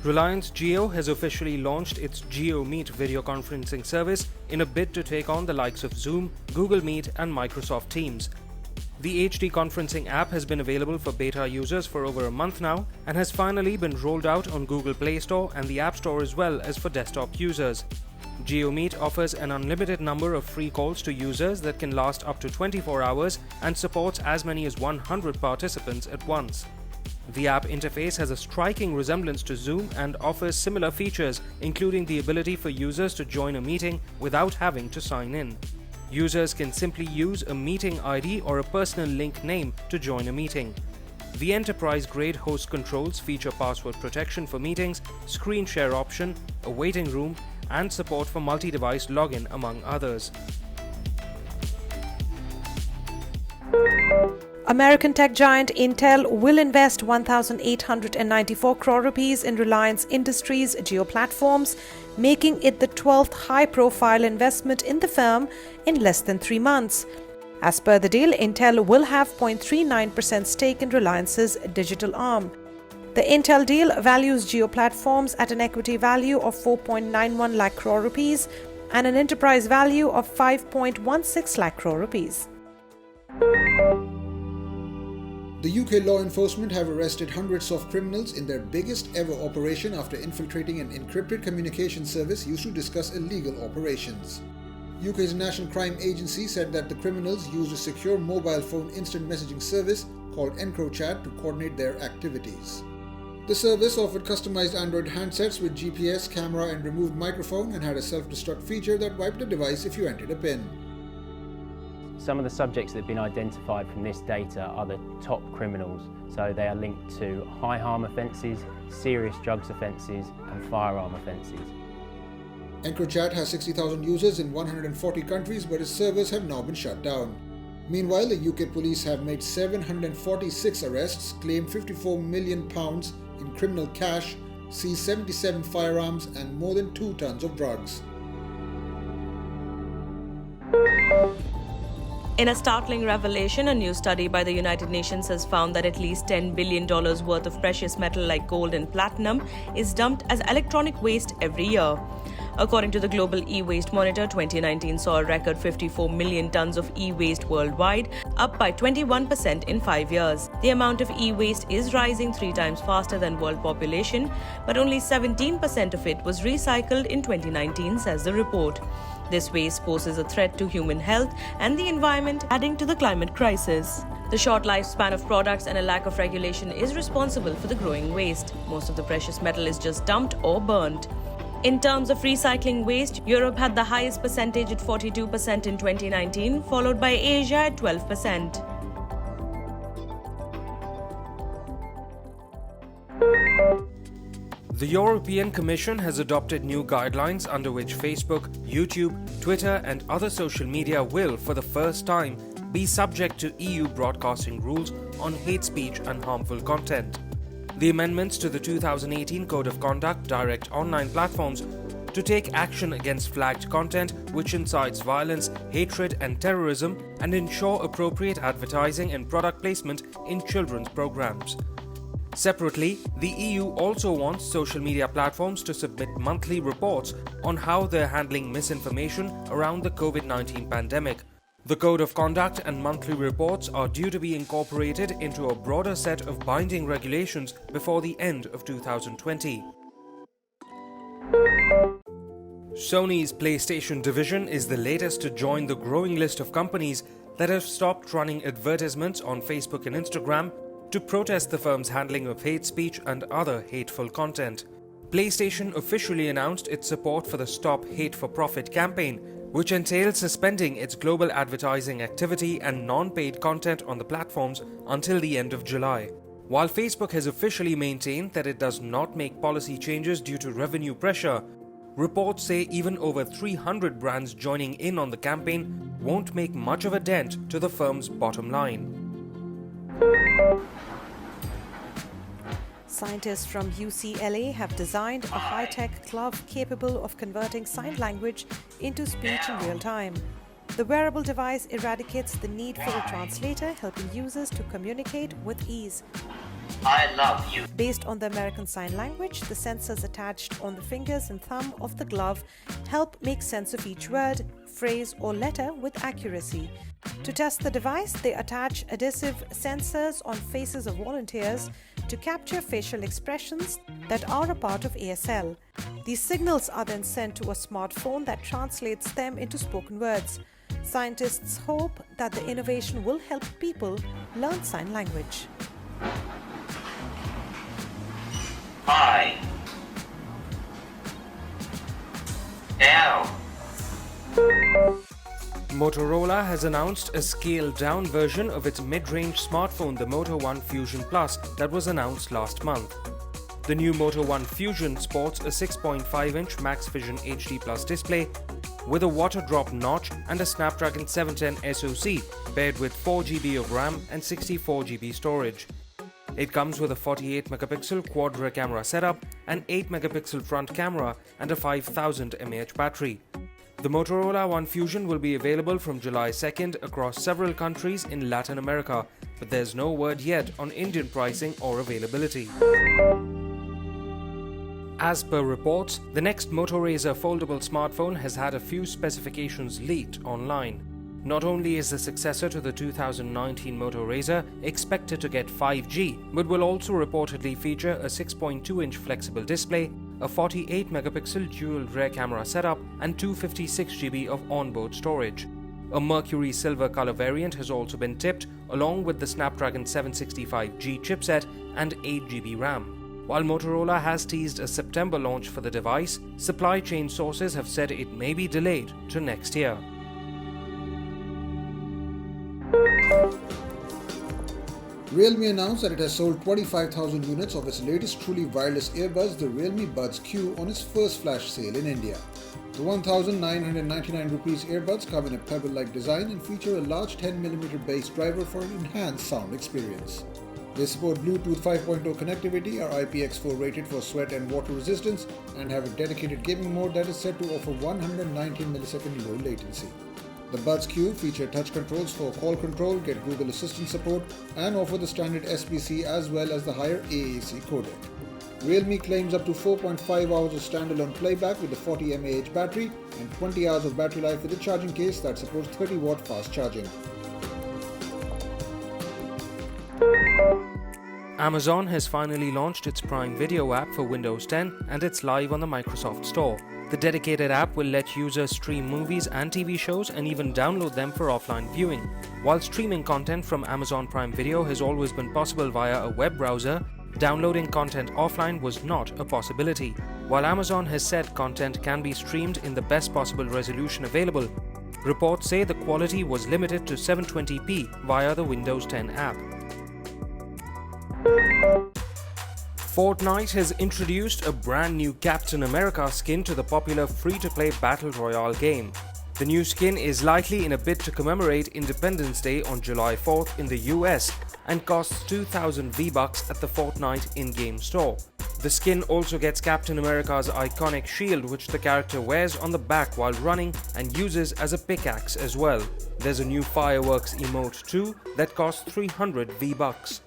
Reliance Jio has officially launched its JioMeet video conferencing service in a bid to take on the likes of Zoom, Google Meet and Microsoft Teams. The HD conferencing app has been available for beta users for over a month now and has finally been rolled out on Google Play Store and the App Store as well as for desktop users. JioMeet offers an unlimited number of free calls to users that can last up to 24 hours and supports as many as 100 participants at once. The app interface has a striking resemblance to Zoom and offers similar features, including the ability for users to join a meeting without having to sign in. Users can simply use a meeting ID or a personal link name to join a meeting. The enterprise-grade host controls feature password protection for meetings, screen share option, a waiting room, and support for multi-device login, among others. American tech giant Intel will invest 1,894 crore rupees in Reliance Industries' Jio platforms, making it the 12th high-profile investment in the firm in less than 3 months. As per the deal, Intel will have 0.39% stake in Reliance's digital arm. The Intel deal values Jio platforms at an equity value of 4.91 lakh crore rupees and an enterprise value of 5.16 lakh crore rupees. The UK law enforcement have arrested hundreds of criminals in their biggest ever operation after infiltrating an encrypted communication service used to discuss illegal operations. UK's National Crime Agency said that the criminals used a secure mobile phone instant messaging service called EncroChat to coordinate their activities. The service offered customized Android handsets with GPS, camera and removed microphone and had a self-destruct feature that wiped the device if you entered a PIN. Some of the subjects that have been identified from this data are the top criminals, so they are linked to high harm offences, serious drugs offences and firearm offences. EncroChat has 60,000 users in 140 countries, but its servers have now been shut down. Meanwhile, the UK police have made 746 arrests, claimed £54 million in criminal cash, seized 77 firearms and more than 2 tons of drugs. In a startling revelation, a new study by the United Nations has found that at least $10 billion worth of precious metal like gold and platinum is dumped as electronic waste every year. According to the Global E-Waste Monitor, 2019 saw a record 54 million tons of e-waste worldwide, up by 21% in 5 years. The amount of e-waste is rising 3 times faster than world population, but only 17% of it was recycled in 2019, says the report. This waste poses a threat to human health and the environment, adding to the climate crisis. The short lifespan of products and a lack of regulation is responsible for the growing waste. Most of the precious metal is just dumped or burnt. In terms of recycling waste, Europe had the highest percentage at 42% in 2019, followed by Asia at 12%. The European Commission has adopted new guidelines under which Facebook, YouTube, Twitter and other social media will, for the first time, be subject to EU broadcasting rules on hate speech and harmful content. The amendments to the 2018 Code of Conduct direct online platforms to take action against flagged content which incites violence, hatred and terrorism and ensure appropriate advertising and product placement in children's programs. Separately, the EU also wants social media platforms to submit monthly reports on how they're handling misinformation around the COVID-19 pandemic. The Code of Conduct and monthly reports are due to be incorporated into a broader set of binding regulations before the end of 2020. Sony's PlayStation division is the latest to join the growing list of companies that have stopped running advertisements on Facebook and Instagram to protest the firm's handling of hate speech and other hateful content. PlayStation officially announced its support for the Stop Hate for Profit campaign, which entails suspending its global advertising activity and non-paid content on the platforms until the end of July. While Facebook has officially maintained that it does not make policy changes due to revenue pressure, reports say even over 300 brands joining in on the campaign won't make much of a dent to the firm's bottom line. Scientists from UCLA have designed a high-tech glove capable of converting sign language into speech in real time. The wearable device eradicates the need for a translator, helping users to communicate with ease. I love you. Based on the American Sign Language, the sensors attached on the fingers and thumb of the glove help make sense of each word, phrase or letter with accuracy. To test the device, they attach adhesive sensors on faces of volunteers to capture facial expressions that are a part of ASL. These signals are then sent to a smartphone that translates them into spoken words. Scientists hope that the innovation will help people learn sign language. I L. Motorola has announced a scaled-down version of its mid-range smartphone, the Moto One Fusion Plus, that was announced last month. The new Moto One Fusion sports a 6.5-inch Max Vision HD Plus display with a water drop notch and a Snapdragon 710 SoC paired with 4GB of RAM and 64GB storage. It comes with a 48-megapixel quad-rear camera setup, an 8-megapixel front camera and a 5000 mAh battery. The Motorola One Fusion will be available from July 2nd across several countries in Latin America, but there's no word yet on Indian pricing or availability. As per reports, the next Moto Razr foldable smartphone has had a few specifications leaked online. Not only is the successor to the 2019 Moto Razr expected to get 5G, but will also reportedly feature a 6.2-inch flexible display, a 48-megapixel dual rear camera setup, and 256GB of onboard storage. A Mercury Silver color variant has also been tipped, along with the Snapdragon 765G chipset and 8GB RAM. While Motorola has teased a September launch for the device, supply chain sources have said it may be delayed to next year. Realme announced that it has sold 25,000 units of its latest truly wireless earbuds, the Realme Buds Q, on its first flash sale in India. The 1,999 rupees earbuds come in a Pebble-like design and feature a large 10mm bass driver for an enhanced sound experience. They support Bluetooth 5.0 connectivity, are IPX4 rated for sweat and water resistance, and have a dedicated gaming mode that is said to offer 119 millisecond low latency. The Buds Q feature touch controls for call control, get Google Assistant support, and offer the standard SBC as well as the higher AAC codec. Realme claims up to 4.5 hours of standalone playback with a 40 mAh battery and 20 hours of battery life with a charging case that supports 30-watt fast charging. Amazon has finally launched its Prime Video app for Windows 10 and it's live on the Microsoft Store. The dedicated app will let users stream movies and TV shows and even download them for offline viewing. While streaming content from Amazon Prime Video has always been possible via a web browser, downloading content offline was not a possibility. While Amazon has said content can be streamed in the best possible resolution available, reports say the quality was limited to 720p via the Windows 10 app. Fortnite has introduced a brand new Captain America skin to the popular free-to-play Battle Royale game. The new skin is likely in a bid to commemorate Independence Day on July 4th in the US and costs 2,000 V-Bucks at the Fortnite in-game store. The skin also gets Captain America's iconic shield, which the character wears on the back while running and uses as a pickaxe as well. There's a new fireworks emote too that costs 300 V-Bucks.